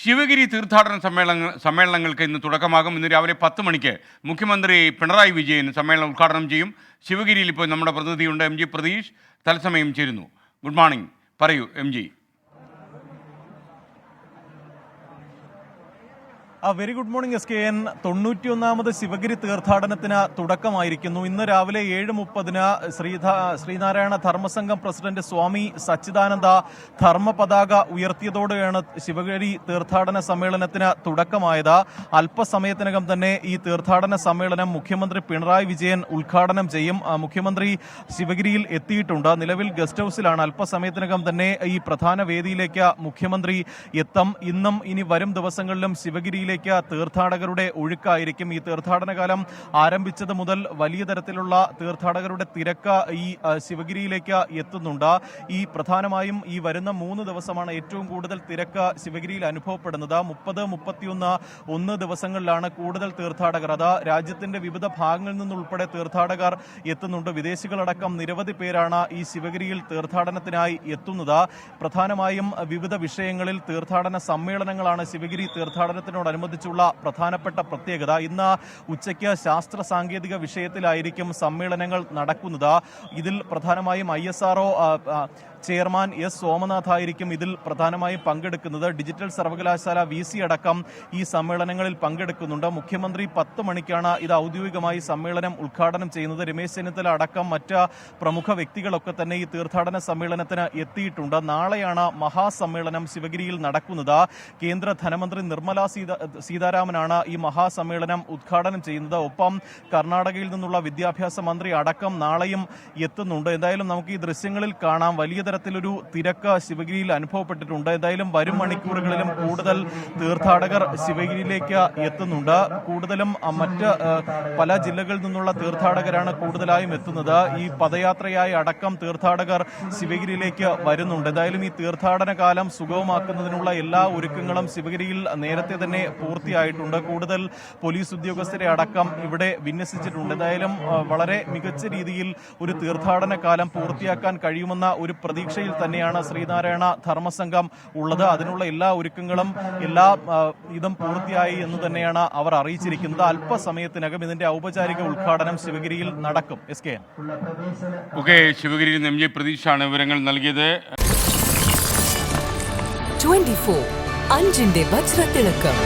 ശിവഗിരി തീർത്ഥാടന സമ്മേളനങ്ങൾക്ക് ഇന്ന് തുടക്കമാകും. ഇന്ന് രാവിലെ 10 മണിക്ക് മുഖ്യമന്ത്രി പിണറായി വിജയൻ സമ്മേളനം ഉദ്ഘാടനം ചെയ്യും. ശിവഗിരിയിൽ ഇപ്പോൾ നമ്മുടെ പ്രതിനിധിയുണ്ട് MG പ്രതീഷ് തത്സമയം ചേരുന്നു. ഗുഡ് മോർണിംഗ്, പറയൂ MG. Very good morning SKN. 91ാമത് ശിവഗിരി തീർത്ഥാടനത്തിന് തുടക്കമായിരിക്കുന്നു. ഇന്ന് രാവിലെ 7:30 ശ്രീനാരായണ ധർമ്മസംഘം പ്രസിഡന്റ് സ്വാമി സച്ചിദാനന്ദ ധർമ്മ പതാക ഉയർത്തിയതോടെയാണ് ശിവഗിരി തീർത്ഥാടന സമ്മേളനത്തിന് തുടക്കമായത്. അല്പസമയത്തിനകം തന്നെ ഈ തീർത്ഥാടന സമ്മേളനം മുഖ്യമന്ത്രി പിണറായി വിജയൻ ഉദ്ഘാടനം ചെയ്യും. മുഖ്യമന്ത്രി ശിവഗിരിയിൽ എത്തിയിട്ടുണ്ട്. നിലവിൽ ഗസ്റ്റ് ഹൌസിലാണ്. അല്പസമയത്തിനകം തന്നെ ഈ പ്രധാന വേദിയിലേക്ക് മുഖ്യമന്ത്രി എത്തും. ഇന്നും ഇനി വരും ദിവസങ്ങളിലും ശിവഗിരിയിൽ തീർത്ഥാടകരുടെ ഒഴുക്കായിരിക്കും. ഈ തീർത്ഥാടന കാലം ആരംഭിച്ചത് മുതൽ വലിയ തരത്തിലുള്ള തീർത്ഥാടകരുടെ തിരക്ക് ഈ ശിവഗിരിയിലേക്ക് എത്തുന്നുണ്ട്. ഈ പ്രധാനമായും ഈ വരുന്ന 3 ദിവസമാണ് ഏറ്റവും കൂടുതൽ തിരക്ക് ശിവഗിരിയിൽ അനുഭവപ്പെടുന്നത്. 30, 31 ദിവസങ്ങളിലാണ് കൂടുതൽ തീർത്ഥാടകർ. അത് രാജ്യത്തിന്റെ വിവിധ ഭാഗങ്ങളിൽ നിന്നുൾപ്പെടെ തീർത്ഥാടകർ എത്തുന്നുണ്ട്. വിദേശികളടക്കം നിരവധി പേരാണ് ഈ ശിവഗിരിയിൽ തീർത്ഥാടനത്തിനായി എത്തുന്നത്. പ്രധാനമായും വിവിധ വിഷയങ്ങളിൽ തീർത്ഥാടന സമ്മേളനങ്ങളാണ് ശിവഗിരി തീർത്ഥാടനത്തിനോടനുബന്ധിച്ചുള്ള പ്രധാനപ്പെട്ട പ്രത്യേകത. ഇന്ന് ഉച്ചയ്ക്ക് ശാസ്ത്ര സാങ്കേതിക വിഷയത്തിലായിരിക്കും സമ്മേളനങ്ങൾ നടക്കുന്നത്. ഇതിൽ പ്രധാനമായും ISRO ചെയർമാൻ S സോമനാഥ് ആയിരിക്കും ഇതിൽ പ്രധാനമായും പങ്കെടുക്കുന്നത്. ഡിജിറ്റൽ സർവകലാശാല VC അടക്കം ഈ സമ്മേളനങ്ങളിൽ പങ്കെടുക്കുന്നുണ്ട്. മുഖ്യമന്ത്രി 10 മണിക്കാണ് ഇത് ഔദ്യോഗികമായി സമ്മേളനം ഉദ്ഘാടനം ചെയ്യുന്നത്. രമേശ് ചെന്നിത്തല അടക്കം മറ്റ് പ്രമുഖ വ്യക്തികളൊക്കെ തന്നെ ഈ തീർത്ഥാടന സമ്മേളനത്തിന് എത്തിയിട്ടുണ്ട്. നാളെയാണ് മഹാസമ്മേളനം ശിവഗിരിയിൽ നടക്കുന്നത്. കേന്ദ്ര ധനമന്ത്രി നിർമ്മല സീതാരാമനാണ് ഈ മഹാസമ്മേളനം ഉദ്ഘാടനം ചെയ്യുന്നത്. ഒപ്പം കർണാടകയിൽ നിന്നുള്ള വിദ്യാഭ്യാസ മന്ത്രി അടക്കം നാളെയും എത്തുന്നുണ്ട്. എന്തായാലും നമുക്ക് ഈ ദൃശ്യങ്ങളിൽ കാണാം വലിയ തരത്തിലൊരു തിരക്ക് ശിവഗിരിയിൽ അനുഭവപ്പെട്ടിട്ടുണ്ട്. എന്തായാലും വരും മണിക്കൂറുകളിലും കൂടുതൽ തീർത്ഥാടകർ ശിവഗിരിയിലേക്ക് എത്തുന്നുണ്ട്. കൂടുതലും മറ്റ് പല ജില്ലകളിൽ നിന്നുള്ള തീർത്ഥാടകരാണ് കൂടുതലായും എത്തുന്നത്. ഈ പദയാത്രയായി അടക്കം തീർത്ഥാടകർ ശിവഗിരിയിലേക്ക് വരുന്നുണ്ട്. എന്തായാലും ഈ തീർത്ഥാടന കാലം സുഗമമാക്കുന്നതിനുള്ള എല്ലാ ഒരുക്കങ്ങളും ശിവഗിരിയിൽ നേരത്തെ തന്നെ പൂർത്തിയായിട്ടുണ്ട്. കൂടുതൽ പോലീസ് ഉദ്യോഗസ്ഥരെ അടക്കം ഇവിടെ വിന്യസിച്ചിട്ടുണ്ട്. എന്തായാലും വളരെ മികച്ച രീതിയിൽ ഒരു തീർത്ഥാടന കാലം പൂർത്തിയാക്കാൻ കഴിയുമെന്ന ഒരു പ്രതീക്ഷയിൽ തന്നെയാണ് ശ്രീനാരായണ ധർമ്മസംഘം ഉള്ളത്. അതിനുള്ള എല്ലാ ഒരുക്കങ്ങളും ഇതും പൂർത്തിയായി എന്ന് തന്നെയാണ് അവർ അറിയിച്ചിരിക്കുന്നത്. അല്പസമയത്തിനകം ഇതിന്റെ ഔപചാരിക ഉദ്ഘാടനം ശിവഗിരിയിൽ നടക്കും. SKN. ശിവഗിരിയിൽ MG പ്രതീക്ഷാണ് വിവരങ്ങൾ നൽകിയത്. 24 അഞ്ചിന്റെ വജ്രത്തിളക്കം.